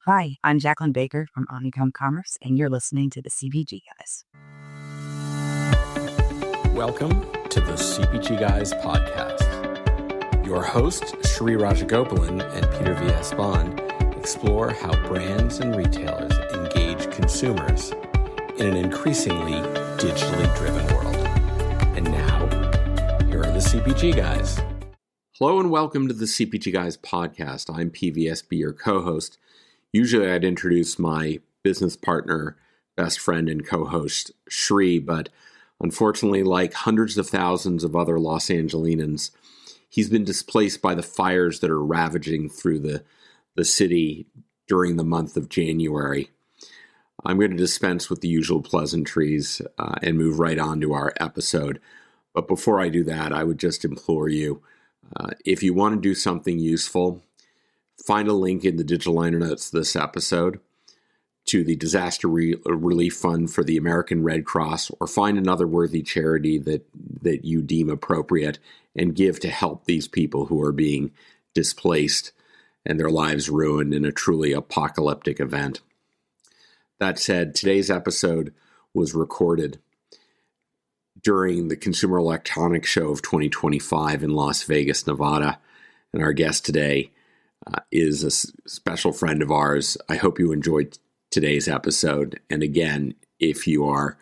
Hi, I'm Jacquelyn Baker from Omnicom Commerce, and you're listening to the CPG Guys. Welcome to the CPG Guys podcast. Your hosts, Sri Rajagopalan and Peter V.S. Bond, explore how brands and retailers engage consumers in an increasingly digitally driven world. And now, here are the CPG Guys. Hello and welcome to the CPG Guys podcast. I'm PVSB, your co-host. Usually I'd introduce my business partner, best friend, and co-host, Sri, but unfortunately, like hundreds of thousands of other Los Angelinians, he's been displaced by the fires that are ravaging through the city during the month of January. I'm going to dispense with the usual pleasantries and move right on to our episode. But before I do that, I would just implore you, if you want to do something useful, find a link in the digital liner notes of this episode to the Disaster Relief Fund for the American Red Cross, or find another worthy charity that you deem appropriate and give to help these people who are being displaced and their lives ruined in a truly apocalyptic event. That said, today's episode was recorded during the Consumer Electronics Show of 2025 in Las Vegas, Nevada, and our guest today is a special friend of ours. I hope you enjoyed today's episode. And again, if you are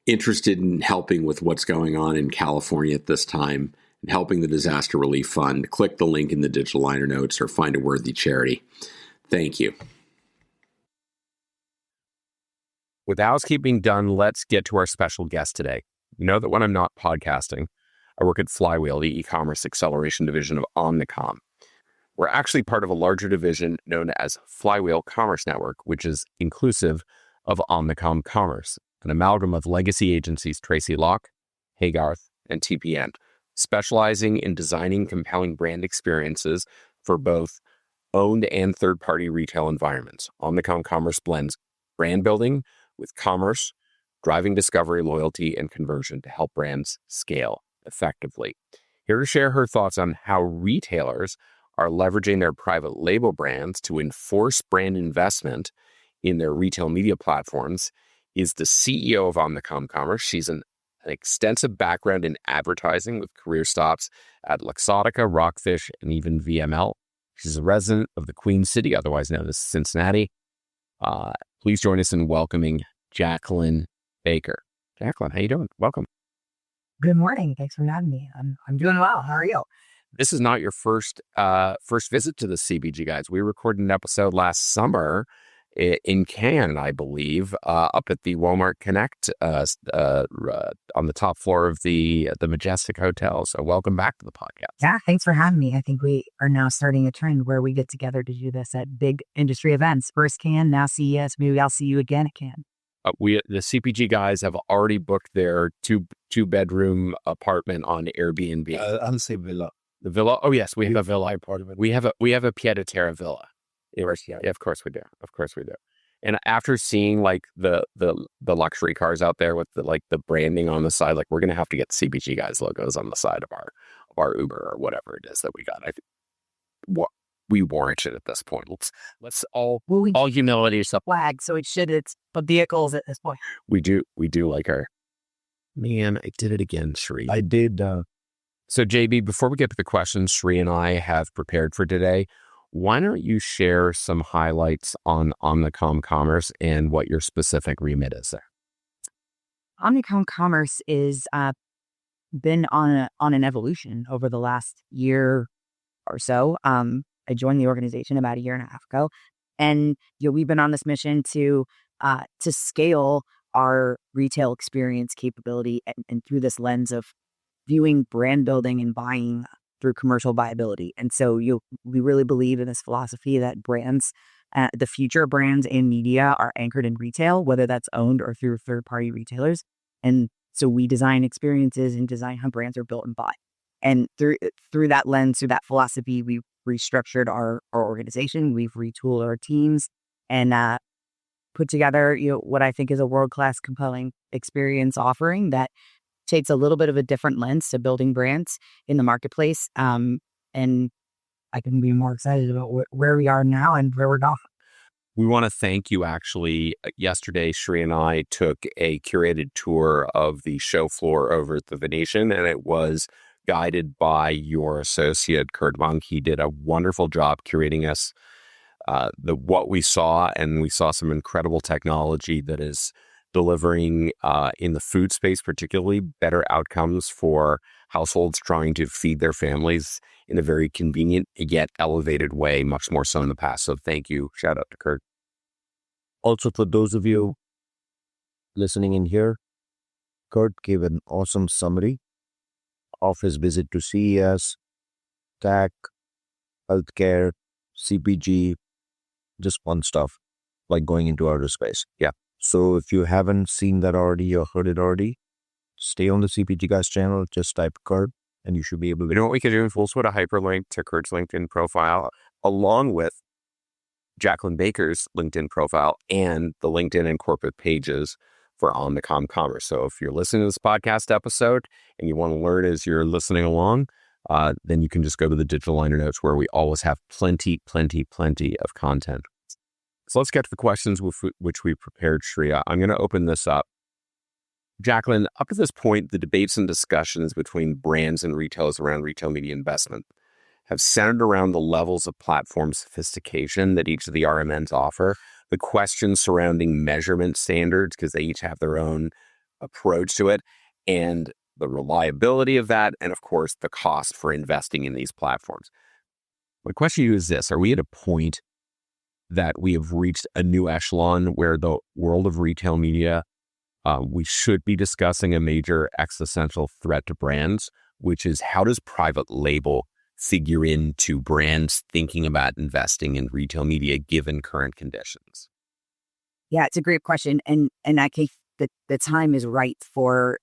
interested in helping with what's going on in California at this time and helping the Disaster Relief Fund, click the link in the digital liner notes or find a worthy charity. Thank you. With housekeeping done, let's get to our special guest today. You know that when I'm not podcasting, I work at Flywheel, the e-commerce acceleration division of Omnicom. We're actually part of a larger division known as Flywheel Commerce Network, which is inclusive of Omnicom Commerce, an amalgam of legacy agencies Tracy Locke, Hagarth, and TPN, specializing in designing compelling brand experiences for both owned and third-party retail environments. Omnicom Commerce blends brand building with commerce, driving discovery, loyalty, and conversion to help brands scale effectively. Here to share her thoughts on how retailers are leveraging their private label brands to enforce brand investment in their retail media platforms is the CEO of Omnicom Commerce. She's an extensive background in advertising with career stops at Luxottica, Rockfish, and even VML. She's a resident of the Queen City, otherwise known as Cincinnati. Please join us in welcoming Jacquelyn Baker. Jacquelyn, how you doing? Welcome. Good morning. Thanks for having me. I'm doing well. How are you? This is not your first visit to the CPG Guys. We recorded an episode last summer in Cannes, I believe, up at the Walmart Connect on the top floor of the Majestic Hotel. So welcome back to the podcast. Yeah, thanks for having me. I think we are now starting a trend where we get together to do this at big industry events. First Cannes, now CES. Maybe I'll see you again at Cannes. The CPG Guys have already booked their two-bedroom apartment on Airbnb. I'll say villa. The villa? Oh, yes, we have a villa. Part of it. We have a pied-à-terre villa. Yeah, of course we do. Of course we do. And after seeing like the luxury cars out there with the branding on the side, like we're gonna have to get CPG Guys logos on the side of our Uber or whatever it is that we got. I think we warrant it at this point. Let's all humility stuff. Flag, so it's but vehicles at this point. We do like our man. I did it again, Sri. I did. So JB, before we get to the questions Sri and I have prepared for today, why don't you share some highlights on Omnicom Commerce and what your specific remit is there? Omnicom Commerce is been on an evolution over the last year or so. I joined the organization about a year and a half ago, and we've been on this mission to scale our retail experience capability and through this lens of viewing brand building and buying through commercial viability. And so we really believe in this philosophy that brands, the future brands and media are anchored in retail, whether that's owned or through third-party retailers. And so we design experiences and design how brands are built and bought. And through that lens, through that philosophy, we've restructured our organization. We've retooled our teams and put together what I think is a world-class, compelling experience offering that takes a little bit of a different lens to building brands in the marketplace. And I couldn't be more excited about where we are now and where we're going. We want to thank you. Actually, yesterday, Shri and I took a curated tour of the show floor over at the Venetian, and it was guided by your associate, Kurt Monk. He did a wonderful job curating us what we saw, and we saw some incredible technology that is delivering in the food space, particularly better outcomes for households trying to feed their families in a very convenient yet elevated way, much more so in the past. So thank you. Shout out to Kurt. Also, for those of you listening in here, Kurt gave an awesome summary of his visit to CES, tech, healthcare, CPG, just fun stuff like going into outer space. Yeah. So if you haven't seen that already or heard it already, stay on the CPG Guys channel, just type Kurt and you should be able to. You know what we could do? We'll put a hyperlink to Kurt's LinkedIn profile along with Jacquelyn Baker's LinkedIn profile and the LinkedIn and corporate pages for Omnicom Commerce. So if you're listening to this podcast episode and you want to learn as you're listening along, then you can just go to the digital liner notes where we always have plenty of content. So let's get to the questions which we prepared, Shreya. I'm going to open this up. Jacquelyn, up to this point, the debates and discussions between brands and retailers around retail media investment have centered around the levels of platform sophistication that each of the RMNs offer, the questions surrounding measurement standards, because they each have their own approach to it, and the reliability of that, and of course, the cost for investing in these platforms. My question to you is this: are we at a point that we have reached a new echelon where the world of retail media, we should be discussing a major existential threat to brands, which is how does private label figure into brands thinking about investing in retail media given current conditions? Yeah, it's a great question. And I think that the time is right for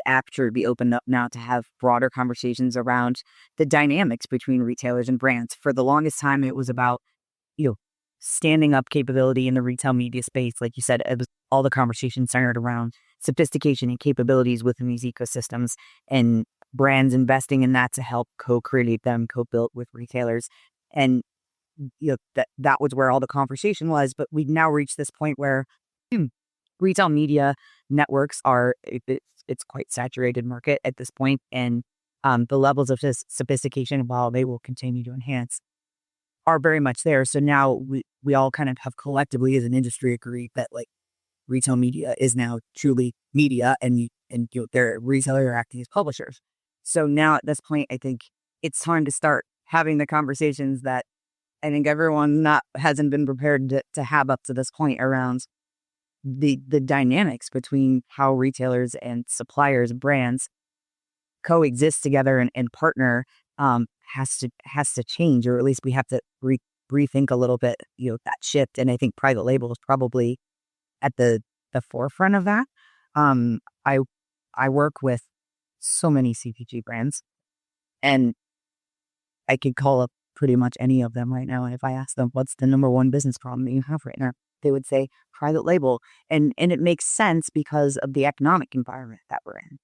Aperture to be opened up now to have broader conversations around the dynamics between retailers and brands. For the longest time, it was about, standing up capability in the retail media space. Like you said, it was all the conversation centered around sophistication and capabilities within these ecosystems and brands investing in that to help co-create them, co-build with retailers. And that was where all the conversation was. But we've now reached this point where retail media networks it's quite saturated market at this point, and the levels of sophistication, while they will continue to enhance, are very much there. So now we all kind of have collectively as an industry agreed that like retail media is now truly media, and they're retailers are acting as publishers. So now at this point, I think it's time to start having the conversations that I think everyone hasn't been prepared to have up to this point around the dynamics between how retailers and suppliers and brands coexist together and partner has to change, or at least we have to rethink a little bit, that shift. And I think private label is probably at the forefront of that. I work with so many CPG brands, and I could call up pretty much any of them right now. And if I ask them, what's the number one business problem that you have right now, they would say private label. And it makes sense because of the economic environment that we're in.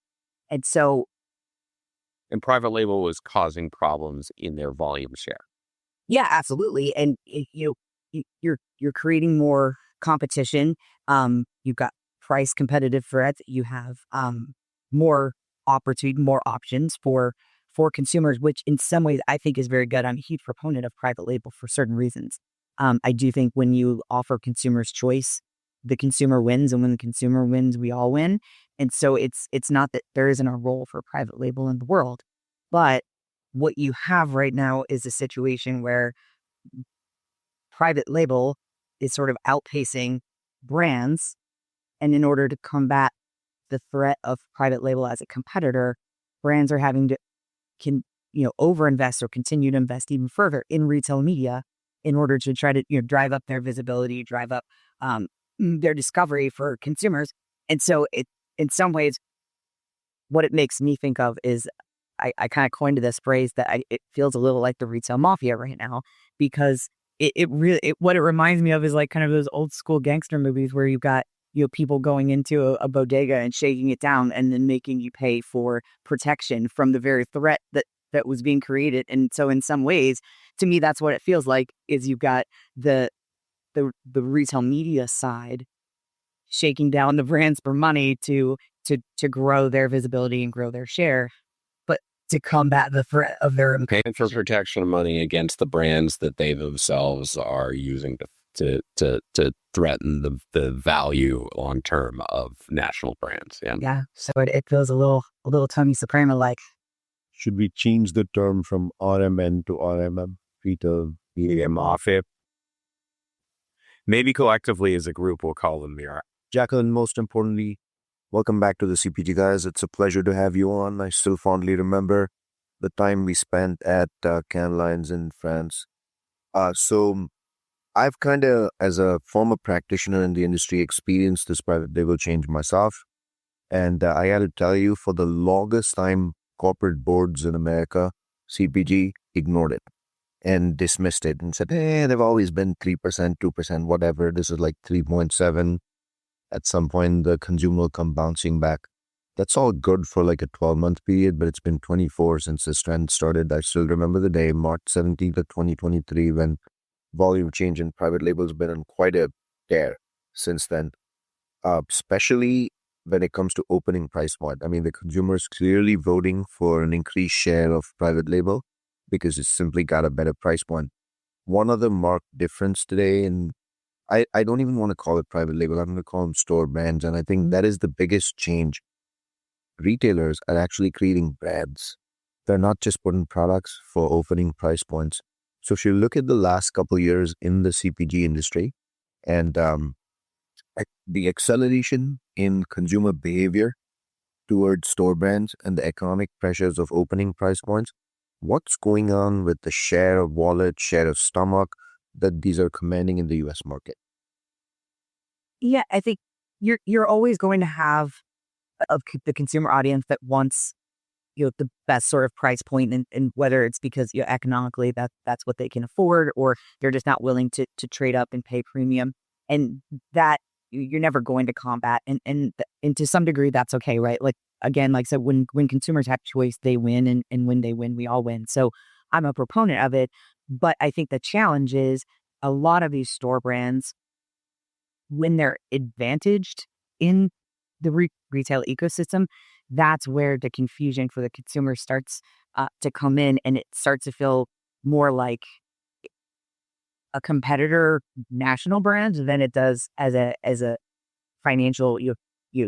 And so. And private label was causing problems in their volume share. Yeah, absolutely. And you're creating more competition. You've got price competitive threats. You have more opportunity, more options for consumers, which in some ways I think is very good. I'm a huge proponent of private label for certain reasons. I do think when you offer consumers choice, the consumer wins, and when the consumer wins, we all win. And so it's not that there isn't a role for private label in the world, but what you have right now is a situation where private label is sort of outpacing brands. And in order to combat the threat of private label as a competitor, brands are having to overinvest or continue to invest even further in retail media in order to try to drive up their visibility, drive up their discovery for consumers. And so in some ways, what it makes me think of is I kind of coined this phrase that it feels a little like the retail mafia right now, because what it reminds me of is like kind of those old school gangster movies where you've got people going into a bodega and shaking it down and then making you pay for protection from the very threat that was being created. And so in some ways, to me, that's what it feels like, is you've got the the retail media side, shaking down the brands for money to grow their visibility and grow their share, but to combat the threat of their paying for protection of money against the brands that they themselves are using to threaten the value long term of national brands. Yeah. So it feels a little Tony Soprano like. Should we change the term from RMN to RMM? Retail media mafia. Maybe collectively as a group we'll call them the. Jacquelyn, most importantly, welcome back to the CPG Guys. It's a pleasure to have you on. I still fondly remember the time we spent at Cannes Lions in France. So I've kind of, as a former practitioner in the industry, experienced this private label change myself. And I got to tell you, for the longest time, corporate boards in America, CPG, ignored it and dismissed it and said, hey, they've always been 3%, 2%, whatever. This is like 3.7. At some point, the consumer will come bouncing back. That's all good for like a 12-month period, but it's been 24 since this trend started. I still remember the day, March 17th of 2023, when volume change in private labels been on quite a tear since then, especially when it comes to opening price point. I mean, the consumer is clearly voting for an increased share of private label because it's simply got a better price point. One other marked difference today, and I don't even want to call it private label, I'm going to call them store brands, and I think that is the biggest change. Retailers are actually creating brands. They're not just putting products for opening price points. So if you look at the last couple of years in the CPG industry and the acceleration in consumer behavior towards store brands and the economic pressures of opening price points, what's going on with the share of wallet, share of stomach that these are commanding in the US market? Yeah, I think you're always going to have the consumer audience that wants the best sort of price point, and whether it's because economically that's what they can afford, or they're just not willing to trade up and pay premium, and that you're never going to combat, and to some degree that's okay, right? Like again, like I said, when consumers have choice, they win, and when they win, we all win. So I'm a proponent of it, but I think the challenge is a lot of these store brands, when they're advantaged in the retail ecosystem, that's where the confusion for the consumer starts to come in, and it starts to feel more like a competitor national brand than it does as a financial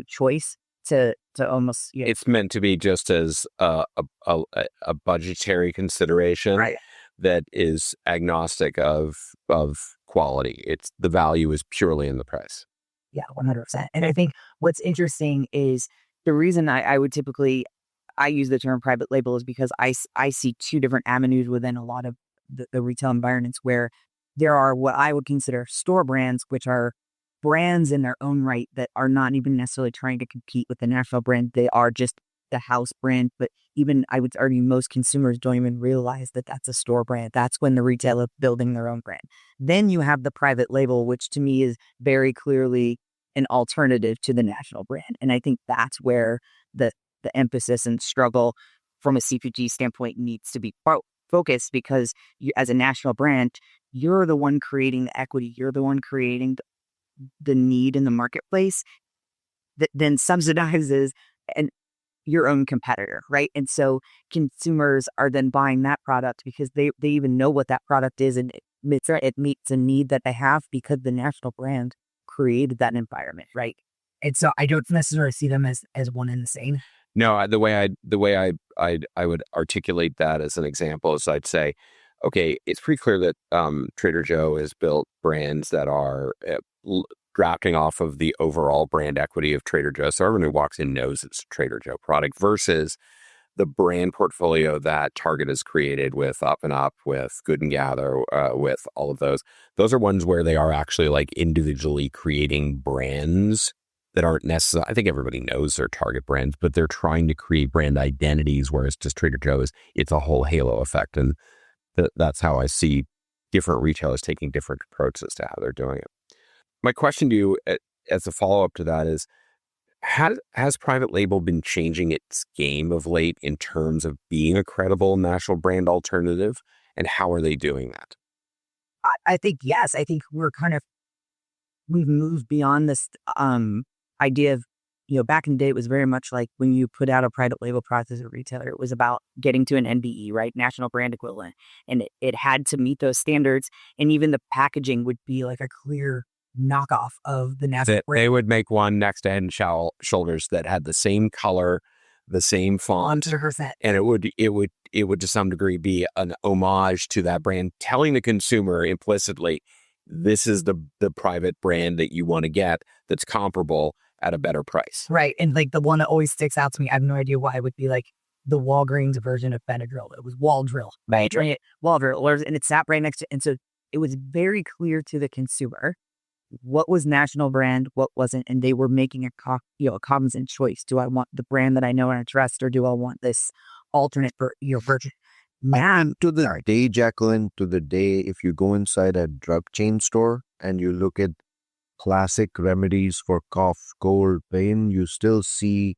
choice to almost. It's meant to be just as a budgetary consideration, Right. That is agnostic of quality. It's the value is purely in the price. Yeah, 100%. And I think what's interesting is the reason I would typically use the term private label is because I see two different avenues within a lot of the retail environments where there are what I would consider store brands, which are brands in their own right that are not even necessarily trying to compete with the national brand. They are just the house brand. But even I would argue most consumers don't even realize that that's a store brand. That's when the retailer building their own brand. Then you have the private label, which to me is very clearly an alternative to the national brand. And I think that's where the emphasis and struggle from a CPG standpoint needs to be focused, because you, as a national brand, you're the one creating the equity. You're the one creating the need in the marketplace that then subsidizes your own competitor, right? And so consumers are then buying that product because they even know what that product is, and it meets a need that they have because the national brand created that environment, right? And so I don't necessarily see them as one and the same. No, the way I would articulate that as an example is I'd say, okay, it's pretty clear that Trader Joe has built brands that are drafting off of the overall brand equity of Trader Joe. So everyone who walks in knows it's a Trader Joe product versus the brand portfolio that Target has created with Up and Up, with Good and Gather, with all of those. Those are ones where they are actually like individually creating brands that aren't necessarily, I think everybody knows they're Target brands, but they're trying to create brand identities, whereas just Trader Joe's, it's a whole halo effect. And that's how I see different retailers taking different approaches to how they're doing it. My question to you as a follow-up to that is, has private label been changing its game of late in terms of being a credible national brand alternative? And how are they doing that? I think, yes, I think we're kind of we've moved beyond this idea of, back in the day, it was very much like when you put out a private label product as a retailer, it was about getting to an NBE, right? National brand equivalent. And it had to meet those standards. And even the packaging would be like a clear knockoff of the national brand. They would make one next to Head and Shoulders that had the same color, the same font, 100%. and it would to some degree be an homage to that brand, telling the consumer implicitly, this is the private brand that you want to get that's comparable at a better price. Right. And like the one that always sticks out to me, I have no idea why, it would be like the Walgreens version of Benadryl. It was Waldrill. Right. Waldrill. And it sat right next to, and so it was very clear to the consumer what was national brand, what wasn't, and they were making a cognizant choice. Do I want the brand that I know and I trust, or do I want this alternate version? Man, to the day, Jacquelyn, to the day, if you go inside a drug chain store and you look at classic remedies for cough, cold, pain, you still see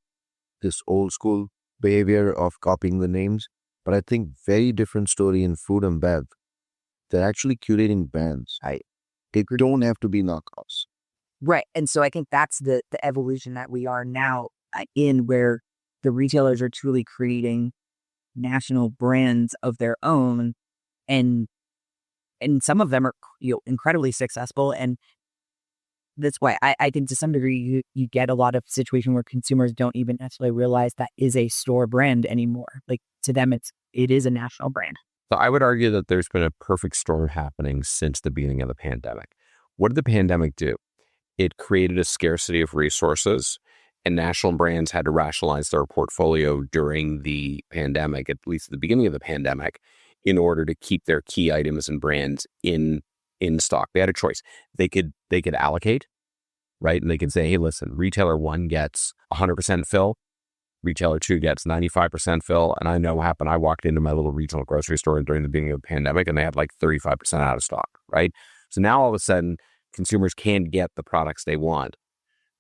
this old school behavior of copying the names. But I think very different story in food and bev. They're actually curating brands. They don't have to be knockoffs. Right. And so I think that's the evolution that we are now in, where the retailers are truly creating national brands of their own. And some of them are incredibly successful. And that's why I think to some degree you get a lot of situation where consumers don't even necessarily realize that is a store brand anymore. Like to them, it is a national brand. So I would argue that there's been a perfect storm happening since the beginning of the pandemic. What did the pandemic do? It created a scarcity of resources, and national brands had to rationalize their portfolio during the pandemic, at least at the beginning of the pandemic, in order to keep their key items and brands in stock. They had a choice. They could allocate, right? And they could say, hey, listen, retailer 1 gets 100% fill. Retailer 2 gets 95% fill. And I know what happened. I walked into my little regional grocery store during the beginning of the pandemic and they had like 35% out of stock, right? So now all of a sudden, consumers can get the products they want.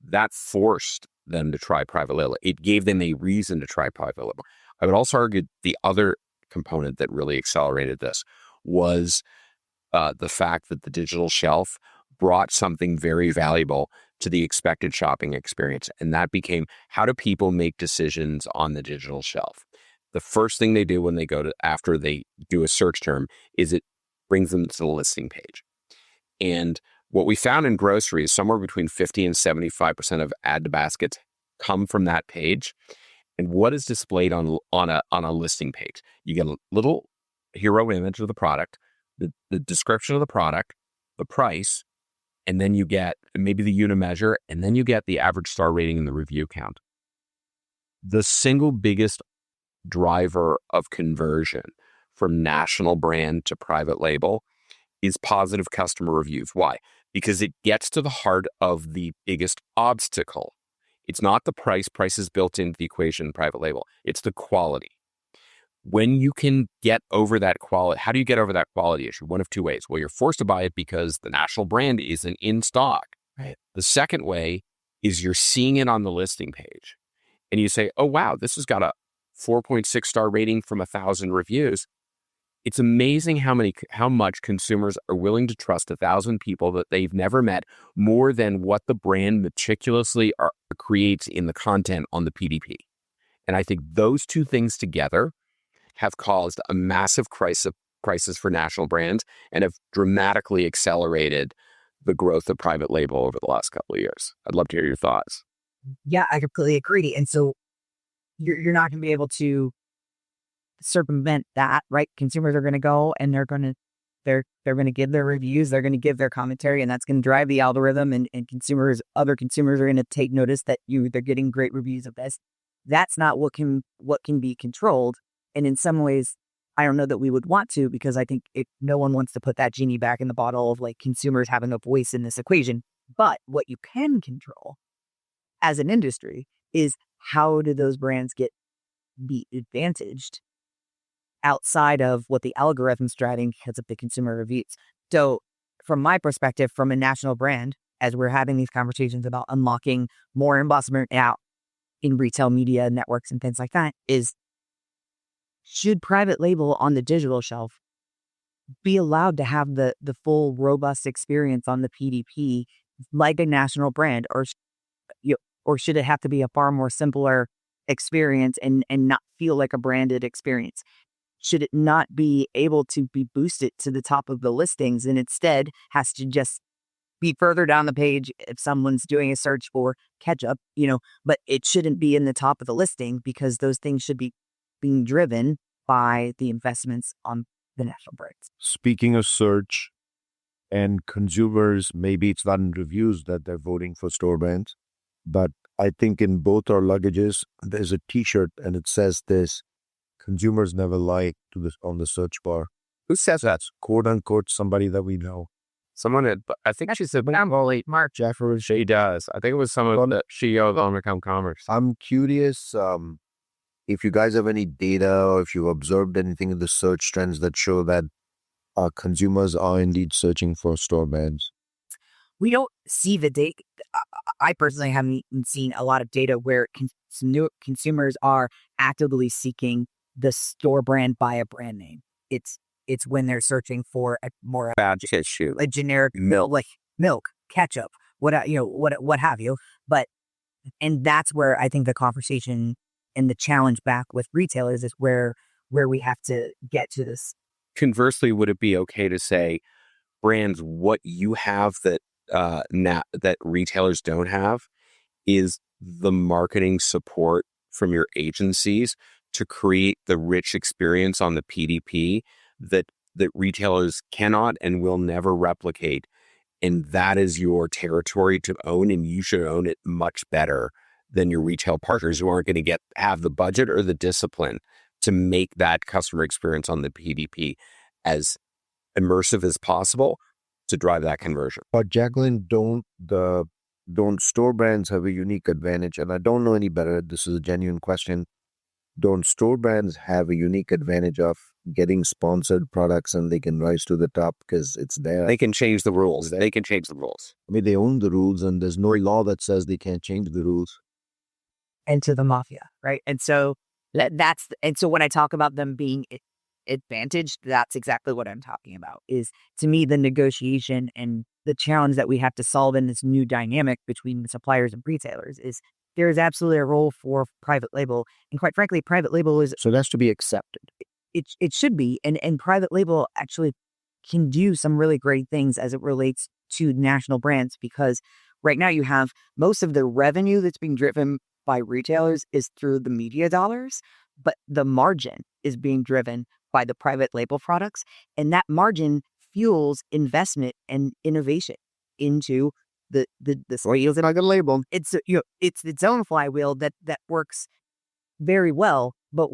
That forced them to try private label. It gave them a reason to try private label. I would also argue the other component that really accelerated this was the fact that the digital shelf brought something very valuable to the expected shopping experience. And that became, how do people make decisions on the digital shelf? The first thing they do when they after they do a search term is it brings them to the listing page. And what we found in grocery is somewhere between 50 and 75% of add to baskets come from that page. And what is displayed on a listing page? You get a little hero image of the product, the description of the product, the price, and then you get maybe the unit measure, and then you get the average star rating and the review count. The single biggest driver of conversion from national brand to private label is positive customer reviews. Why? Because it gets to the heart of the biggest obstacle. It's not the price. Price is built into the equation in private label. It's the quality. When you can get over that quality, how do you get over that quality issue? One of two ways. Well, you're forced to buy it because the national brand isn't in stock. Right. The second way is you're seeing it on the listing page and you say, oh, wow, this has got a 4.6 star rating from 1,000 reviews. It's amazing how much consumers are willing to trust 1,000 people that they've never met more than what the brand meticulously creates in the content on the PDP. And I think those two things together have caused a massive crisis for national brands and have dramatically accelerated the growth of private label over the last couple of years. I'd love to hear your thoughts. Yeah, I completely agree. And so you're not going to be able to circumvent that, right? Consumers are going to go and they're going to give their reviews, they're going to give their commentary, and that's going to drive the algorithm, and other consumers are going to take notice that they're getting great reviews of this. That's not what can be controlled. And in some ways, I don't know that we would want to, because I think no one wants to put that genie back in the bottle of like consumers having a voice in this equation. But what you can control as an industry is how do those brands be advantaged outside of what the algorithm's driving because of the consumer reviews. So from my perspective, from a national brand, as we're having these conversations about unlocking more embossment out in retail media networks and things like that, is should private label on the digital shelf be allowed to have the full robust experience on the PDP like a national brand, or should it have to be a far more simpler experience and not feel like a branded experience? Should it not be able to be boosted to the top of the listings and instead has to just be further down the page if someone's doing a search for ketchup, but it shouldn't be in the top of the listing because those things should be being driven by the investments on the national brands. Speaking of search and consumers, maybe it's not in reviews that they're voting for store brands, but I think in both our luggages, there's a t-shirt and it says this: consumers never lie on the search bar. Who says that? Quote unquote, somebody that we know. Someone had, I think she said, Mark Jacquelyn. She does. I think it was someone that CEO of Omnicom Commerce. I'm curious if you guys have any data or if you've observed anything in the search trends that show that consumers are indeed searching for store brands. We don't see the data. I personally haven't seen a lot of data where consumers are actively seeking the store brand by a brand name. It's when they're searching for a more Bad tissue, a generic milk, like milk, ketchup, what have you. And that's where I think the conversation and the challenge back with retailers is where we have to get to this. Conversely, would it be okay to say, brands, what you have that that retailers don't have is the marketing support from your agencies to create the rich experience on the PDP that retailers cannot and will never replicate. And that is your territory to own, and you should own it much better than your retail partners who aren't going to have the budget or the discipline to make that customer experience on the PDP as immersive as possible to drive that conversion. But Jacquelyn, don't store brands have a unique advantage? And I don't know any better. This is a genuine question. Don't store brands have a unique advantage of getting sponsored products and they can rise to the top because it's there? They can change the rules. They can change the rules. I mean, they own the rules and there's no law that says they can't change the rules. Into the mafia, right? And so so when I talk about them being advantaged, that's exactly what I'm talking about. Is to me the negotiation and the challenge that we have to solve in this new dynamic between suppliers and retailers is there is absolutely a role for private label, and quite frankly, private label is so that's to be accepted. It should be, and private label actually can do some really great things as it relates to national brands, because right now you have most of the revenue that's being driven by retailers is through the media dollars, but the margin is being driven by the private label products, and that margin fuels investment and innovation into the flywheel. Not gonna label. It's its own flywheel that works very well, but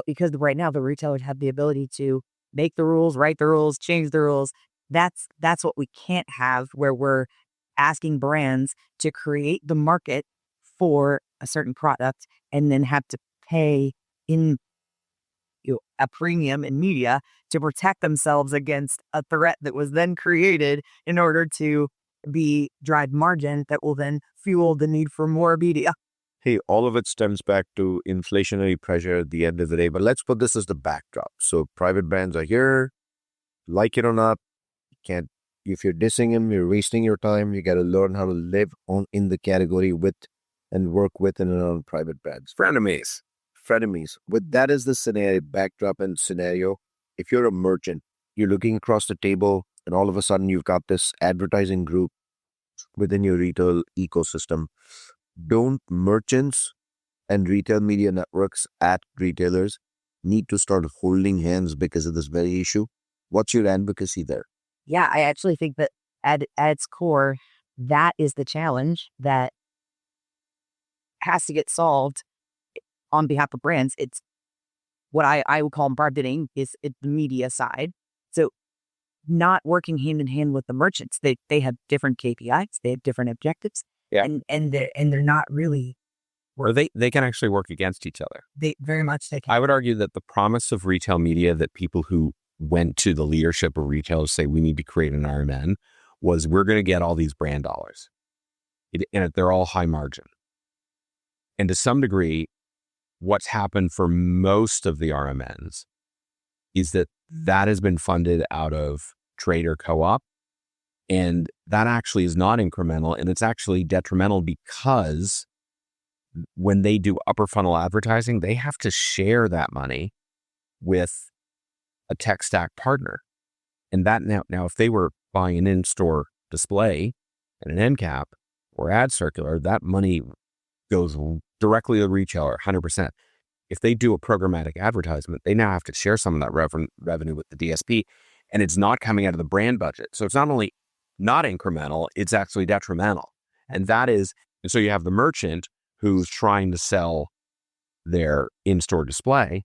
because right now the retailers have the ability to make the rules, write the rules, change the rules. That's what we can't have, where we're asking brands to create the market for a certain product and then have to pay in a premium in media to protect themselves against a threat that was then created in order to drive margin that will then fuel the need for more media. Hey, all of it stems back to inflationary pressure at the end of the day, but let's put this as the backdrop. So private brands are here, like it or not. If you're dissing them, you're wasting your time. You got to learn how to live in the category with and work with and around private brands. Frenemies. With that as the scenario, backdrop and scenario, if you're a merchant, you're looking across the table and all of a sudden you've got this advertising group within your retail ecosystem. Don't merchants and retail media networks at retailers need to start holding hands because of this very issue? What's your advocacy there? Yeah, I actually think that at its core, that is the challenge that has to get solved on behalf of brands. It's what I would call marketing, is the media side. So not working hand in hand with the merchants. They have different KPIs, they have different objectives. Yeah. And they're not really, or they can actually work against each other. They very much they can. I would argue that the promise of retail media that people who went to the leadership of retailers say we need to create an RMN was we're going to get all these brand dollars. And they're all high margin. And to some degree, what's happened for most of the RMNs is that has been funded out of trade or co-op And that actually is not incremental, and it's actually detrimental because when they do upper funnel advertising, they have to share that money with a tech stack partner. And that now if they were buying an in-store display and an end cap or ad circular, that money goes directly to the retailer, 100%. If they do a programmatic advertisement, they now have to share some of that revenue with the DSP, and it's not coming out of the brand budget. So it's not only not incremental, it's actually detrimental. And so you have the merchant who's trying to sell their in-store display,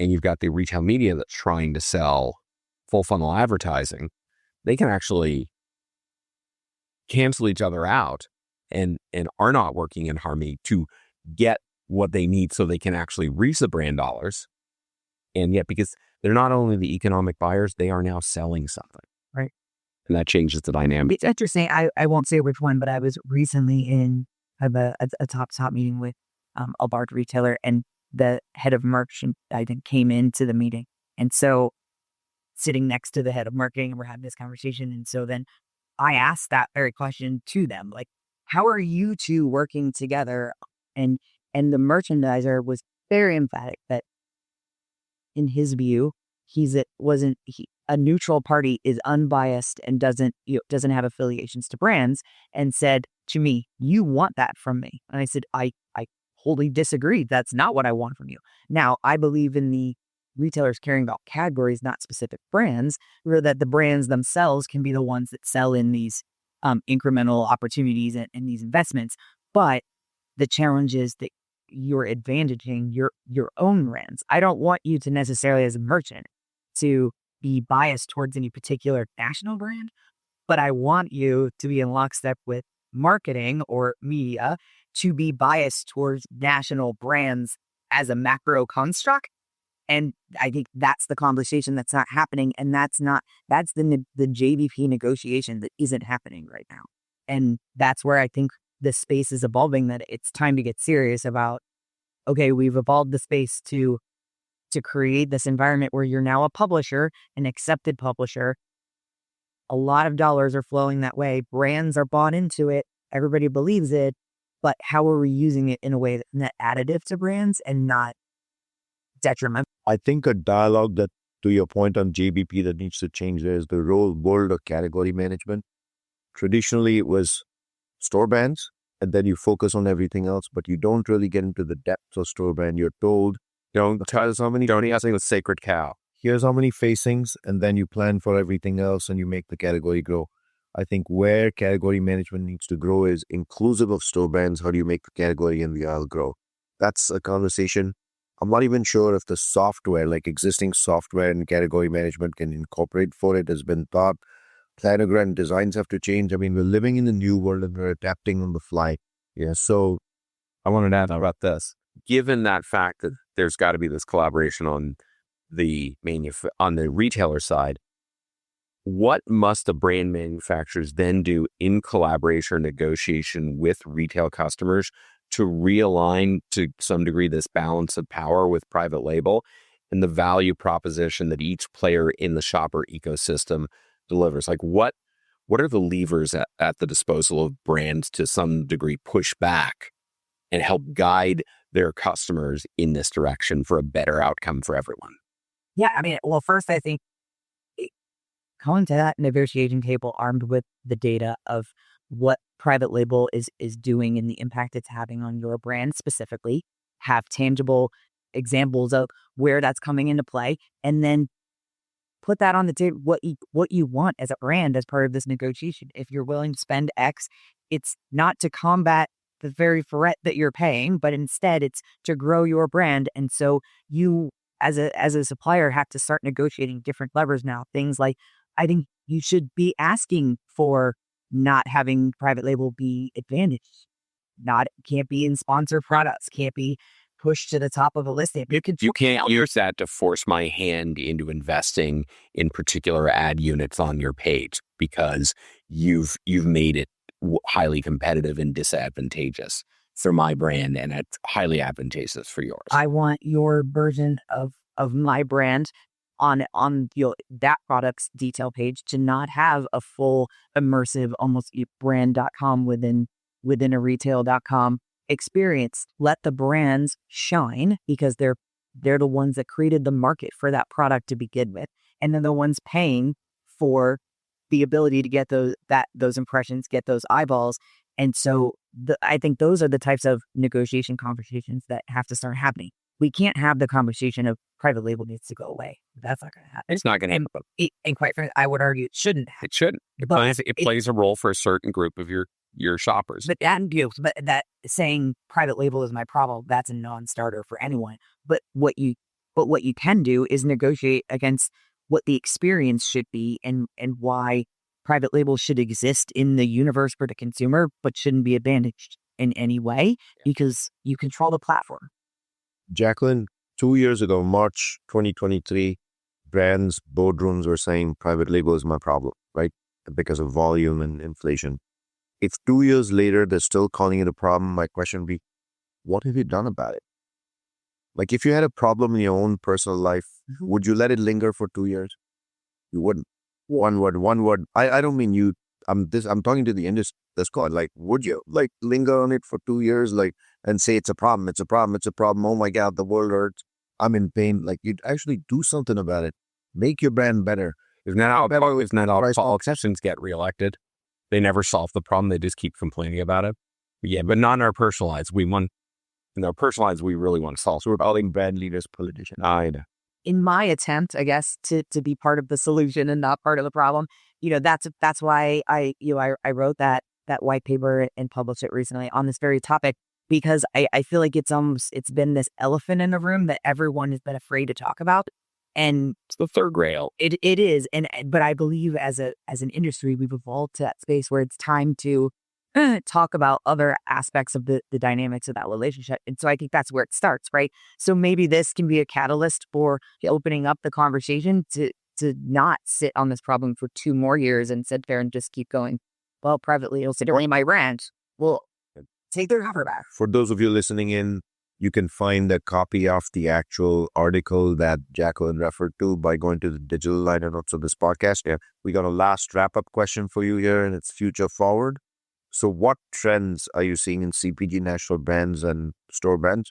and you've got the retail media that's trying to sell full funnel advertising. They can actually cancel each other out and are not working in harmony to get what they need so they can actually reach the brand dollars. And yet, because they're not only the economic buyers, they are now selling something. Right. And that changes the dynamic. It's interesting. I won't say which one, but I was recently in a top meeting with a large retailer, and the head of merchant, I think, came into the meeting. And so sitting next to the head of marketing, and we're having this conversation. And so then I asked that very question to them, like, how are you two working together? And the merchandiser was very emphatic that in his view, a neutral party is unbiased and doesn't have affiliations to brands, and said to me, "You want that from me." And I said, I wholly disagree. That's not what I want from you. Now, I believe in the retailers caring about categories, not specific brands, or that the brands themselves can be the ones that sell in these incremental opportunities and these investments. But the challenge is that you're advantaging your own brands. I don't want you to necessarily, as a merchant, to be biased towards any particular national brand, but I want you to be in lockstep with marketing or media to be biased towards national brands as a macro construct. And I think that's the conversation that's not happening. And that's the JBP negotiation that isn't happening right now. And that's where I think the space is evolving, that it's time to get serious about, okay, we've evolved the space to create this environment where you're now a publisher, an accepted publisher. A lot of dollars are flowing that way. Brands are bought into it. Everybody believes it. But how are we using it in a way that's additive to brands and not detrimental? I think a dialogue that, to your point on JBP, that needs to change there is the world of category management. Traditionally, it was store brands, and then you focus on everything else, but you don't really get into the depths of store brand. You're told, Don't eat a sacred cow. Here's how many facings, and then you plan for everything else and you make the category grow. I think where category management needs to grow is inclusive of store brands. How do you make the category and the aisle grow? That's a conversation. I'm not even sure if the software, like existing software and category management, can incorporate for it. Has been thought. Planogram designs have to change. I mean, we're living in a new world and we're adapting on the fly. Yeah. So I wanted to add about this. Given that fact that there's got to be this collaboration on the retailer side, what must the brand manufacturers then do in collaboration or negotiation with retail customers to realign to some degree this balance of power with private label and the value proposition that each player in the shopper ecosystem delivers? Like what are the levers at the disposal of brands to some degree push back and help guide their customers in this direction for a better outcome for everyone? Yeah, I mean, well, first, I think going to that negotiation table armed with the data of what private label is doing and the impact it's having on your brand specifically, have tangible examples of where that's coming into play, and then put that on the table, what you want as a brand as part of this negotiation. If you're willing to spend X, it's not to combat the very threat that you're paying, but instead it's to grow your brand. And so you, as a supplier, have to start negotiating different levers now. Things like, I think you should be asking for not having private label be advantaged. Can't be in sponsor products, can't be pushed to the top of a listing. You can't use that to force my hand into investing in particular ad units on your page because you've made it highly competitive and disadvantageous for my brand, and it's highly advantageous for yours. I want your version of my brand on that product's detail page to not have a full immersive, almost brand.com within a retail.com experience. Let the brands shine because they're the ones that created the market for that product to begin with, and then the ones paying for the ability to get those impressions, get those eyeballs. And so I think those are the types of negotiation conversations that have to start happening. We can't have the conversation of private label needs to go away. That's not going to happen. It's not going to happen. And quite frankly, I would argue it shouldn't happen. It shouldn't. It plays a role for a certain group of your shoppers. But that saying private label is my problem, that's a non-starter for anyone. But what you can do is negotiate against what the experience should be and why private label should exist in the universe for the consumer, but shouldn't be advantaged in any way because you control the platform. Jacquelyn, 2 years ago, March 2023, brands, boardrooms were saying private label is my problem, right? Because of volume and inflation. If 2 years later, they're still calling it a problem, my question would be, what have you done about it? Like if you had a problem in your own personal life, would you let it linger for 2 years? You wouldn't. One word. I don't mean you. I'm talking to the industry. That's called like, would you like linger on it for 2 years, like, and say it's a problem. Oh my God, the world hurts. I'm in pain. Like you'd actually do something about it. Make your brand better. Isn't that how politicians get reelected? They never solve the problem. They just keep complaining about it. Yeah, but not in our personal lives. In our personal lives, we really want to solve. So we're calling brand leaders politicians. I know. In my attempt, I guess, to be part of the solution and not part of the problem, that's why I wrote that white paper and published it recently on this very topic, because I feel like it's been this elephant in the room that everyone has been afraid to talk about. And it's the third rail. It is. But I believe as an industry, we've evolved to that space where it's time to talk about other aspects of the dynamics of that relationship. And so I think that's where it starts, right? So maybe this can be a catalyst for opening up the conversation to not sit on this problem for 2 more years and sit there and just keep going, well, privately, it'll sit in my brand. Well, take their cover back. For those of you listening in, you can find a copy of the actual article that Jacquelyn referred to by going to the digital liner notes of this podcast. Yeah, we got a last wrap-up question for you here, and it's future forward. So what trends are you seeing in CPG national brands and store brands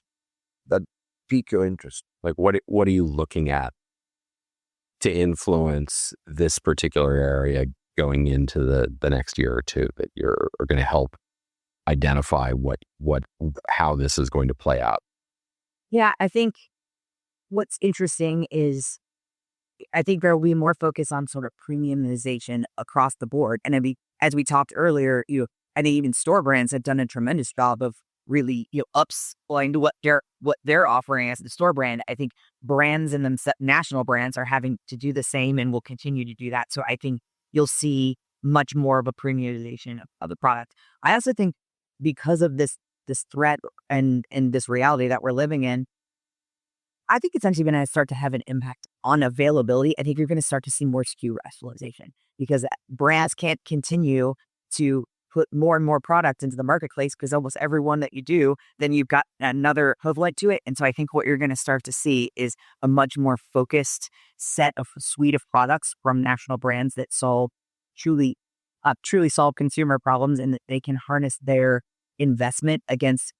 that pique your interest? Like what are you looking at to influence this particular area going into the next year or two that are going to help identify how this is going to play out? Yeah, I think what's interesting is I think there will be more focus on sort of premiumization across the board. And as we talked earlier, I think even store brands have done a tremendous job of really, upscaling to what they're offering as the store brand. I think brands and themselves, national brands, are having to do the same and will continue to do that. So I think you'll see much more of a premiumization of the product. I also think because of this threat and this reality that we're living in, I think it's actually going to start to have an impact on availability. I think you're going to start to see more SKU rationalization because brands can't continue to put more and more product into the marketplace because almost every one that you do, then you've got another equivalent to it. And so I think what you're going to start to see is a much more focused suite of products from national brands that truly solve consumer problems, and that they can harness their investment against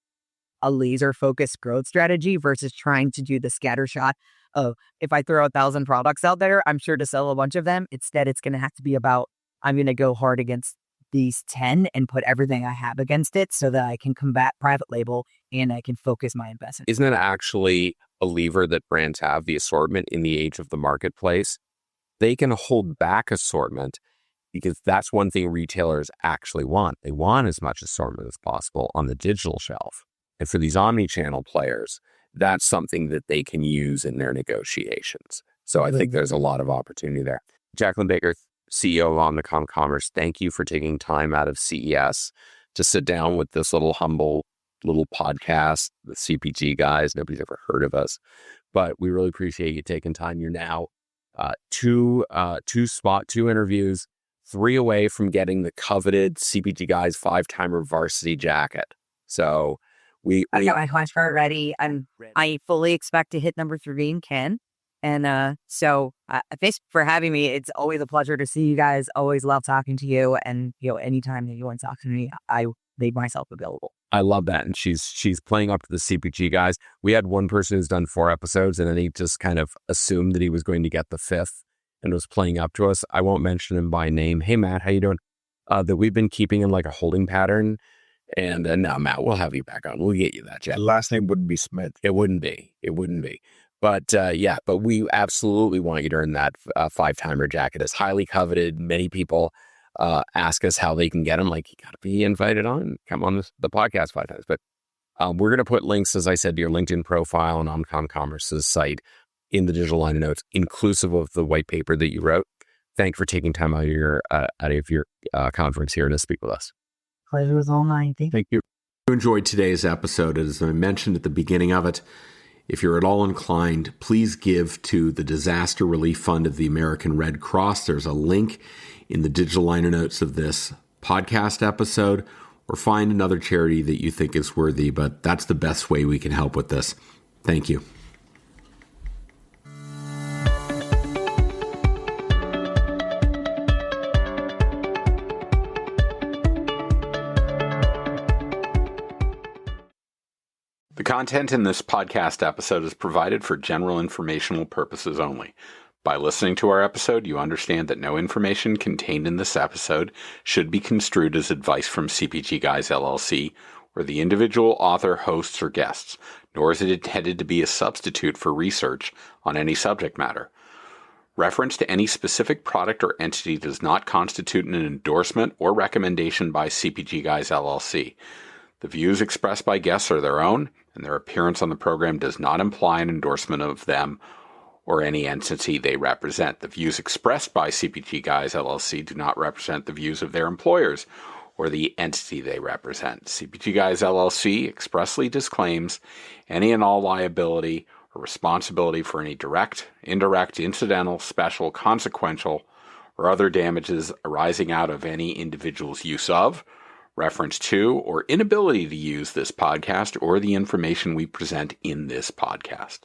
a laser focused growth strategy versus trying to do the scattershot of, if I throw 1,000 products out there, I'm sure to sell a bunch of them. Instead, it's going to have to be about, I'm going to go hard against these 10 and put everything I have against it so that I can combat private label and I can focus my investment. Isn't it actually a lever that brands have, the assortment in the age of the marketplace? They can hold back assortment because that's one thing retailers actually want. They want as much assortment as possible on the digital shelf. And for these omni-channel players, that's something that they can use in their negotiations. So I think there's a lot of opportunity there. Jacquelyn Baker, CEO of Omnicom Commerce, thank you for taking time out of CES to sit down with this humble little podcast, the CPG Guys. Nobody's ever heard of us, but we really appreciate you taking time. You're now two interviews, 3 away from getting the coveted CPG Guys 5-timer varsity jacket. So I got my flashcard ready. I fully expect to hit number 3 in Cannes. And so thanks for having me. It's always a pleasure to see you guys. Always love talking to you. And, anytime that you want to talk to me, I made myself available. I love that. And she's playing up to the CPG guys. We had one person who's done 4 episodes, and then he just kind of assumed that he was going to get the 5th and was playing up to us. I won't mention him by name. Hey, Matt, how you doing? That we've been keeping in like a holding pattern. And now, Matt, we'll have you back on. We'll get you that, Jacque. The last name wouldn't be Smith. It wouldn't be. But but we absolutely want you to earn that 5-timer jacket. It's highly coveted. Many people ask us how they can get them. Like, you got to be invited on. Come on the podcast 5 times. But we're going to put links, as I said, to your LinkedIn profile and Omnicom Commerce's site in the digital liner notes, inclusive of the white paper that you wrote. Thank you for taking time out of your conference here to speak with us. Pleasure was all mine. Thank you. If you enjoyed today's episode, as I mentioned at the beginning of it, if you're at all inclined, please give to the Disaster Relief Fund of the American Red Cross. There's a link in the digital liner notes of this podcast episode, or find another charity that you think is worthy, but that's the best way we can help with this. Thank you. The content in this podcast episode is provided for general informational purposes only. By listening to our episode, you understand that no information contained in this episode should be construed as advice from CPG Guys LLC or the individual author, hosts, or guests, nor is it intended to be a substitute for research on any subject matter. Reference to any specific product or entity does not constitute an endorsement or recommendation by CPG Guys LLC. The views expressed by guests are their own, and their appearance on the program does not imply an endorsement of them or any entity they represent. The views expressed by CPG Guys LLC do not represent the views of their employers or the entity they represent. CPG Guys LLC expressly disclaims any and all liability or responsibility for any direct, indirect, incidental, special, consequential, or other damages arising out of any individual's use of, reference to, or inability to use this podcast or the information we present in this podcast.